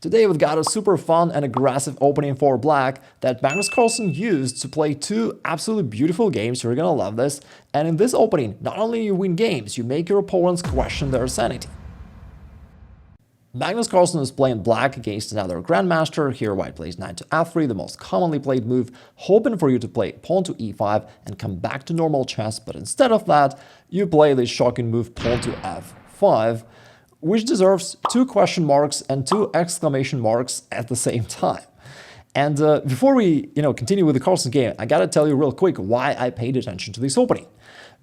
Today we've got a super fun and aggressive opening for black that Magnus Carlsen used to play two absolutely beautiful games. You're gonna love this. And in this opening, not only you win games, you make your opponents question their sanity. Magnus Carlsen is playing black against another grandmaster. Here white plays knight to f3, the most commonly played move, hoping for you to play pawn to e5 and come back to normal chess, but instead of that, you play this shocking move pawn to f5, which deserves two question marks and two exclamation marks at the same time. And before we continue with the Carlsen game, I gotta tell you real quick why I paid attention to this opening.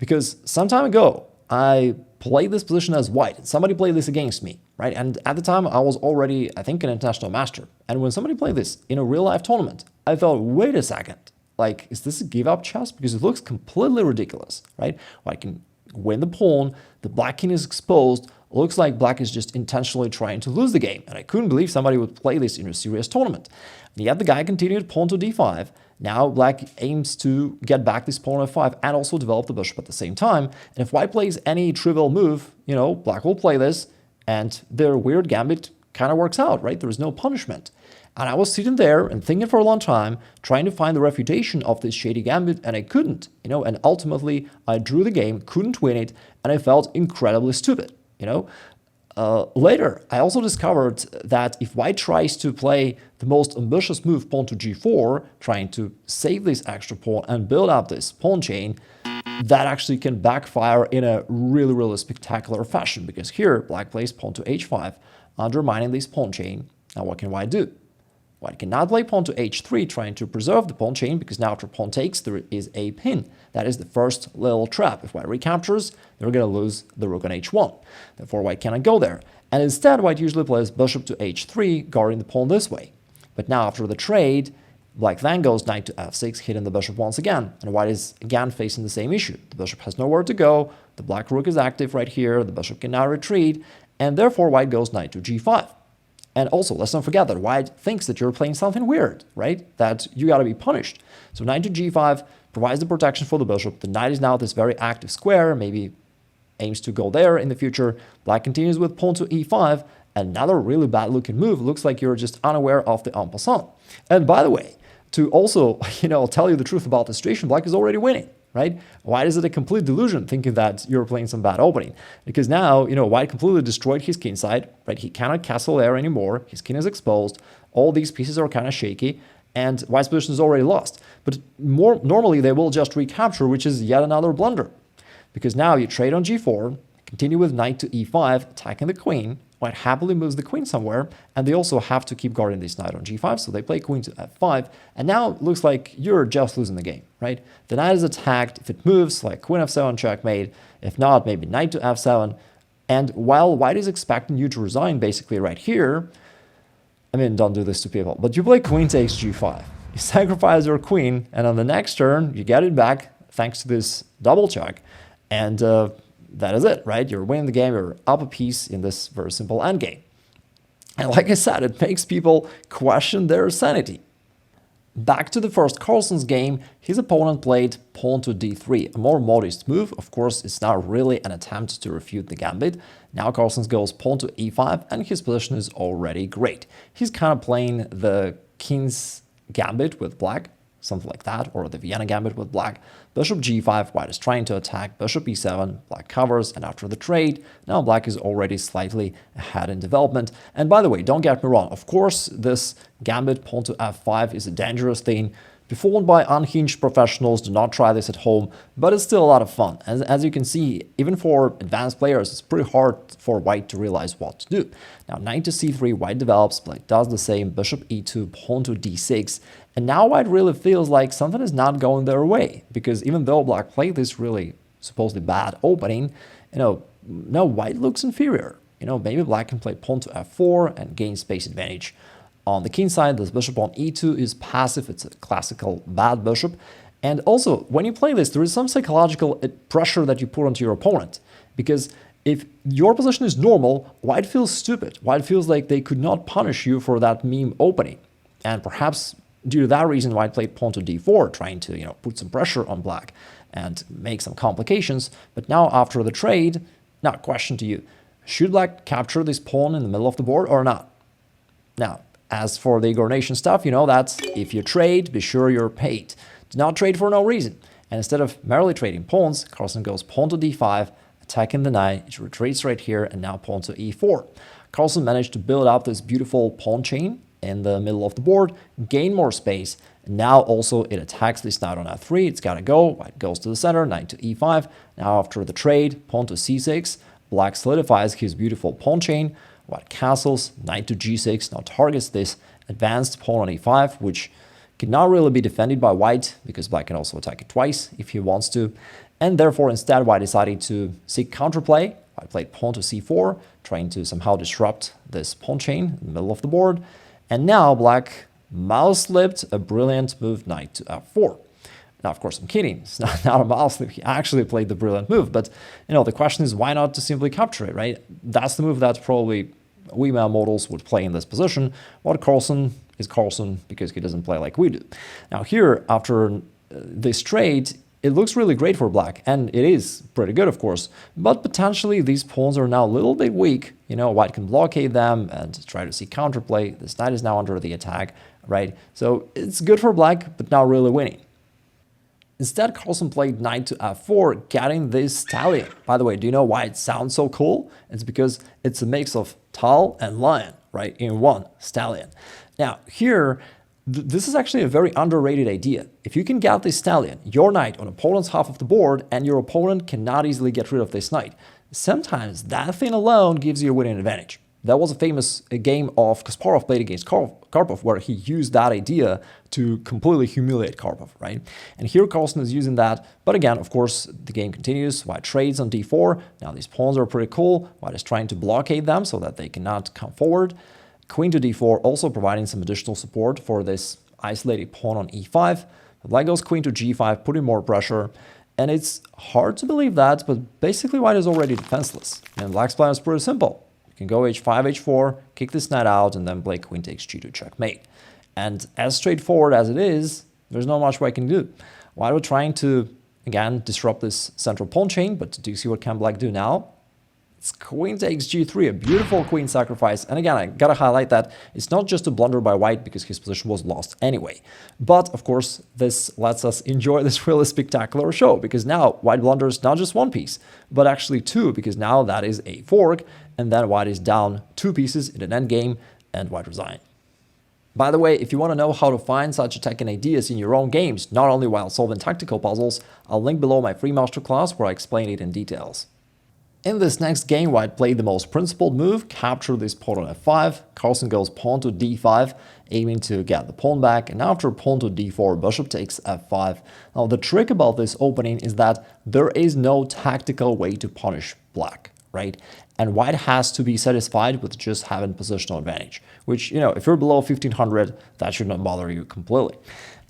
Because some time ago, I played this position as white, and somebody played this against me, right? And at the time, I was already, I think, an international master. And when somebody played this in a real-life tournament, I thought, wait a second, like, is this a give-up chess? Because it looks completely ridiculous, right? White can win the pawn, the black king is exposed, looks like black is just intentionally trying to lose the game. And I couldn't believe somebody would play this in a serious tournament. And yet the guy continued pawn to d5. Now black aims to get back this pawn f5 and also develop the bishop at the same time. And if white plays any trivial move, black will play this and their weird gambit kind of works out, right? There is no punishment. And I was sitting there and thinking for a long time, trying to find the refutation of this shady gambit, and I couldn't, and ultimately I drew the game, couldn't win it, and I felt incredibly stupid. Later, I also discovered that if white tries to play the most ambitious move, pawn to g4, trying to save this extra pawn and build up this pawn chain, that actually can backfire in a really, really spectacular fashion, because here, black plays pawn to h5, undermining this pawn chain. Now what can white do? White cannot play pawn to h3, trying to preserve the pawn chain, because now after pawn takes, there is a pin. That is the first little trap. If white recaptures, they're going to lose the rook on h1. Therefore, white cannot go there. And instead, white usually plays bishop to h3, guarding the pawn this way. But now after the trade, black then goes knight to f6, hitting the bishop once again. And white is again facing the same issue. The bishop has nowhere to go. The black rook is active right here. The bishop can now retreat. And therefore, white goes knight to g5. And also, let's not forget that white thinks that you're playing something weird, right? That you got to be punished. So knight to g5 provides the protection for the bishop. The knight is now this very active square, maybe aims to go there in the future. Black continues with pawn to e5. Another really bad looking move. Looks like you're just unaware of the en passant. And by the way, to also, tell you the truth about the situation, black is already winning. Right? White is it a complete delusion thinking that you're playing some bad opening? Because now, white completely destroyed his kingside, right? He cannot castle there anymore. His king is exposed. All these pieces are kind of shaky, and white's position is already lost. But normally they will just recapture, which is yet another blunder. Because now you trade on g4, continue with knight to e5, attacking the queen. White happily moves the queen somewhere, and they also have to keep guarding this knight on g5, so they play queen to f5, and now it looks like you're just losing the game, right? The knight is attacked. If it moves, like queen f7 checkmate. If not, maybe knight to f7. And while white is expecting you to resign basically right here, I mean, don't do this to people, but you play queen takes g5. You sacrifice your queen, and on the next turn, you get it back thanks to this double check, and that is it, right? You're winning the game, you're up a piece in this very simple endgame. And like I said, it makes people question their sanity. Back to the first Carlsen's game, his opponent played pawn to d3, a more modest move. Of course, it's not really an attempt to refute the gambit. Now Carlsen goes pawn to e5, and his position is already great. He's kind of playing the king's gambit with black, something like that, or the Vienna gambit with black. Bishop g5, white is trying to attack, bishop e7, black covers, and after the trade, now black is already slightly ahead in development. And by the way, don't get me wrong, of course, this gambit pawn to f5 is a dangerous thing, performed by unhinged professionals. Do not try this at home, but it's still a lot of fun. As you can see, even for advanced players, it's pretty hard for white to realize what to do. Now, knight to c3, white develops, black does the same, bishop e2, pawn to d6, and now white really feels like something is not going their way, because even though black played this really supposedly bad opening, now white looks inferior. Maybe black can play pawn to f4 and gain space advantage. On the king side, this bishop on e2 is passive. It's a classical bad bishop. And also, when you play this, there is some psychological pressure that you put onto your opponent. Because if your position is normal, white feels stupid. White feels like they could not punish you for that meme opening. And perhaps due to that reason, white played pawn to d4, trying to put some pressure on black and make some complications. But now after the trade, now question to you, should black capture this pawn in the middle of the board or not? Now, as for the Igor Nation stuff, you know that if you trade, be sure you're paid. Do not trade for no reason. And instead of merely trading pawns, Carlsen goes pawn to d5, attacking the knight, it retreats right here, and now pawn to e4. Carlsen managed to build up this beautiful pawn chain in the middle of the board, gain more space, and now also it attacks this knight on f3. It's got to go. White goes to the center, knight to e5. Now after the trade, pawn to c6. Black solidifies his beautiful pawn chain. White castles, knight to g6, now targets this advanced pawn on e5, which cannot really be defended by white, because black can also attack it twice if he wants to. And therefore, instead, white decided to seek counterplay. White played pawn to c4, trying to somehow disrupt this pawn chain in the middle of the board. And now black mouse-slipped a brilliant move, knight to f4. Now, of course, I'm kidding. It's not a mouse slip. He actually played the brilliant move. But, you know, the question is, why not to simply capture it, right? That's the move that probably we models would play in this position. But Carlsen is Carlsen because he doesn't play like we do. Now here, after this trade, it looks really great for black, and it is pretty good, of course, but potentially these pawns are now a little bit weak. You know, white can blockade them and try to see counterplay. This knight is now under the attack, right? So it's good for black, but not really winning. Instead, Carlsen played knight to f4, getting this stallion. By the way, do you know why it sounds so cool? It's because it's a mix of tall and lion, right, in one stallion. Now, here, this is actually a very underrated idea. If you can get this stallion, your knight on opponent's half of the board, and your opponent cannot easily get rid of this knight, sometimes that thing alone gives you a winning advantage. That was a famous game of Kasparov played against Karpov, where he used that idea to completely humiliate Karpov, right? And here Carlsen is using that. But again, of course, the game continues. White trades on d4. Now these pawns are pretty cool. White is trying to blockade them so that they cannot come forward. Queen to d4, also providing some additional support for this isolated pawn on e5. Black goes queen to g5, putting more pressure. And it's hard to believe that, but basically white is already defenseless. And black's plan is pretty simple. You can go h5, h4, kick this knight out, and then play queen takes g to checkmate. And as straightforward as it is, there's not much white can do. White was trying to, again, disrupt this central pawn chain, but do you see what can black do now? It's queen takes g3, a beautiful queen sacrifice. And again, I gotta highlight that it's not just a blunder by white because his position was lost anyway. But of course, this lets us enjoy this really spectacular show, because now white blunders not just one piece, but actually two, because now that is a fork, and then white is down two pieces in an endgame, and white resign. By the way, if you want to know how to find such attacking ideas in your own games, not only while solving tactical puzzles, I'll link below my free masterclass where I explain it in details. In this next game, white played the most principled move, capture this pawn on f5. Carlsen goes pawn to d5, aiming to get the pawn back, and after pawn to d4, bishop takes f5. Now, the trick about this opening is that there is no tactical way to punish black, right? And white has to be satisfied with just having positional advantage, which, you know, if you're below 1500, that should not bother you completely.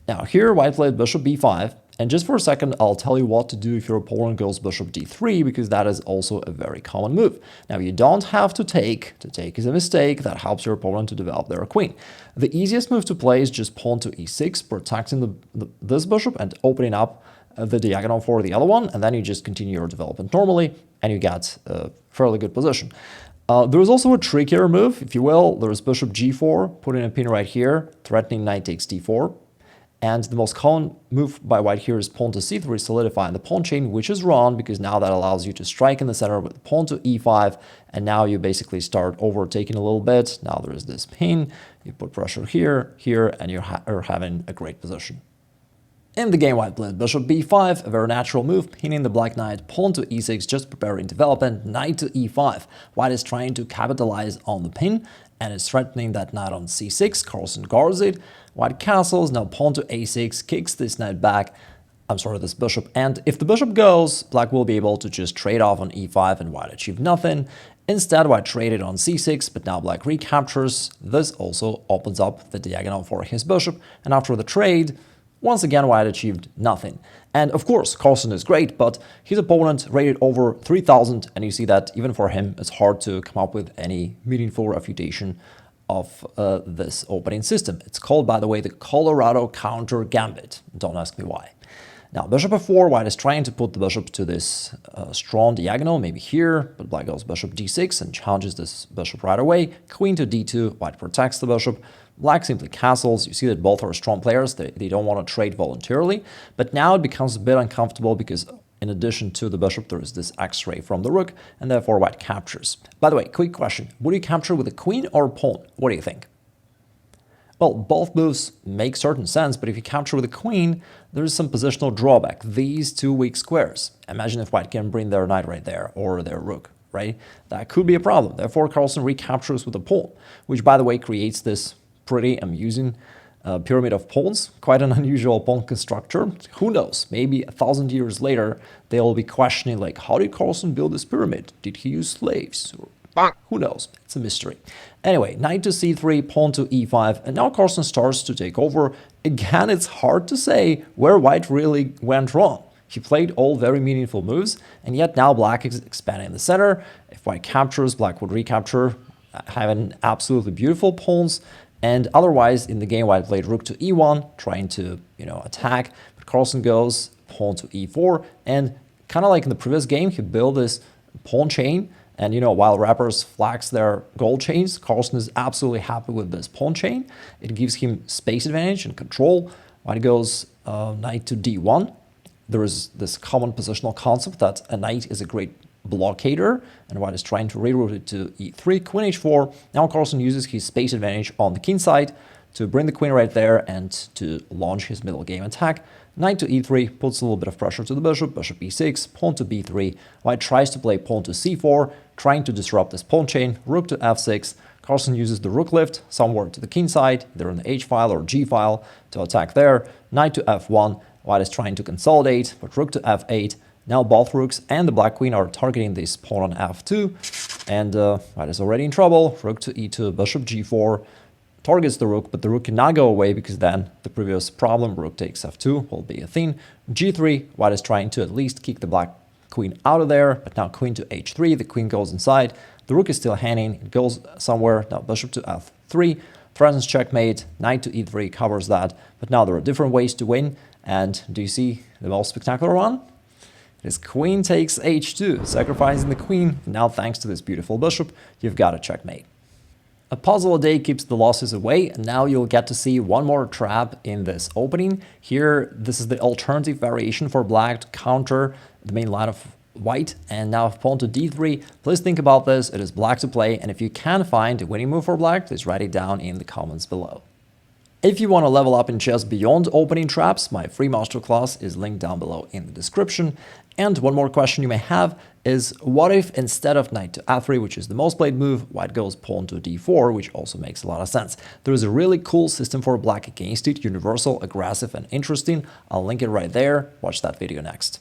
Now, here, white played bishop b5. And just for a second, I'll tell you what to do if your opponent goes bishop d3, because that is also a very common move. Now, you don't have to take. To take is a mistake that helps your opponent to develop their queen. The easiest move to play is just pawn to e6, protecting this bishop and opening up the diagonal for the other one, and then you just continue your development normally, and you get a fairly good position. There is also a trickier move, if you will. There is bishop g4, putting a pin right here, threatening knight takes d4. And the most common move by white here is pawn to c3, solidifying the pawn chain, which is wrong because now that allows you to strike in the center with pawn to e5, and now you basically start overtaking a little bit. Now there is this pin, you put pressure here, here, and you're having a great position. In the game, white played bishop b5, a very natural move, pinning the black knight, pawn to e6, just preparing development, knight to e5. White is trying to capitalize on the pin, and is threatening that knight on c6. Carlsen guards it. White castles, now pawn to a6, kicks this knight back, this bishop, and if the bishop goes, black will be able to just trade off on e5 and white achieve nothing. Instead, white traded on c6, but now black recaptures. This also opens up the diagonal for his bishop, and after the trade, once again, white achieved nothing. And of course, Carlsen is great, but his opponent rated over 3000, and you see that even for him, it's hard to come up with any meaningful refutation of this opening system. It's called, by the way, the Colorado Countergambit. Don't ask me why. Now, bishop f4, white is trying to put the bishop to this strong diagonal, maybe here, but black goes bishop d6 and challenges this bishop right away. Queen to d2, white protects the bishop. Black simply castles. You see that both are strong players. They don't want to trade voluntarily. But now it becomes a bit uncomfortable because in addition to the bishop, there is this x-ray from the rook, and therefore white captures. By the way, quick question. Would you capture with a queen or a pawn? What do you think? Well, both moves make certain sense, but if you capture with a queen, there is some positional drawback. These two weak squares. Imagine if white can bring their knight right there, or their rook, right? That could be a problem. Therefore, Carlsen recaptures with a pawn, which, by the way, creates this pretty amusing pyramid of pawns. Quite an unusual pawn structure. Who knows? Maybe 1,000 years later, they'll be questioning, like, how did Carlsen build this pyramid? Did he use slaves? Who knows? It's a mystery. Anyway, knight to c3, pawn to e5, and now Carlsen starts to take over. Again, it's hard to say where white really went wrong. He played all very meaningful moves, and yet now black is expanding the center. If white captures, black would recapture, having absolutely beautiful pawns. And otherwise, in the game, white played rook to e1, trying to, attack. But Carlsen goes pawn to e4, and kind of like in the previous game, he built this pawn chain. And, while rappers flex their gold chains, Carlsen is absolutely happy with this pawn chain. It gives him space advantage and control. White goes knight to d1. There is this common positional concept that a knight is a great blockader, and white is trying to reroute it to e3, queen h4. Now Carlsen uses his space advantage on the Kingside to bring the queen right there and to launch his middle game attack. Knight to e3 puts a little bit of pressure to the bishop, bishop e6, pawn to b3. White tries to play pawn to c4, trying to disrupt this pawn chain, rook to f6. Carlsen uses the rook lift somewhere to the Kingside, either in the h-file or g-file, to attack there. Knight to f1. White is trying to consolidate, but rook to f8. Now both rooks and the black queen are targeting this pawn on f2, and white is already in trouble. Rook to e2, bishop g4, targets the rook, but the rook cannot go away because then the previous problem, rook takes f2, will be a thing. g3, white is trying to at least kick the black queen out of there, but now queen to h3, the queen goes inside. The rook is still hanging, it goes somewhere. Now bishop to f3, threatens checkmate, knight to e3 covers that, but now there are different ways to win, and do you see the most spectacular one? This queen takes h2, sacrificing the queen. Now, thanks to this beautiful bishop, you've got a checkmate. A puzzle a day keeps the losses away, and now you'll get to see one more trap in this opening. Here, this is the alternative variation for black to counter the main line of white, and now pawn to d3. Please think about this. It is black to play, and if you can find a winning move for black, please write it down in the comments below. If you want to level up in chess beyond opening traps, my free masterclass is linked down below in the description. And one more question you may have is, what if instead of knight to f3, which is the most played move, white goes pawn to d4, which also makes a lot of sense. There is a really cool system for black against it, universal, aggressive, and interesting. I'll link it right there. Watch that video next.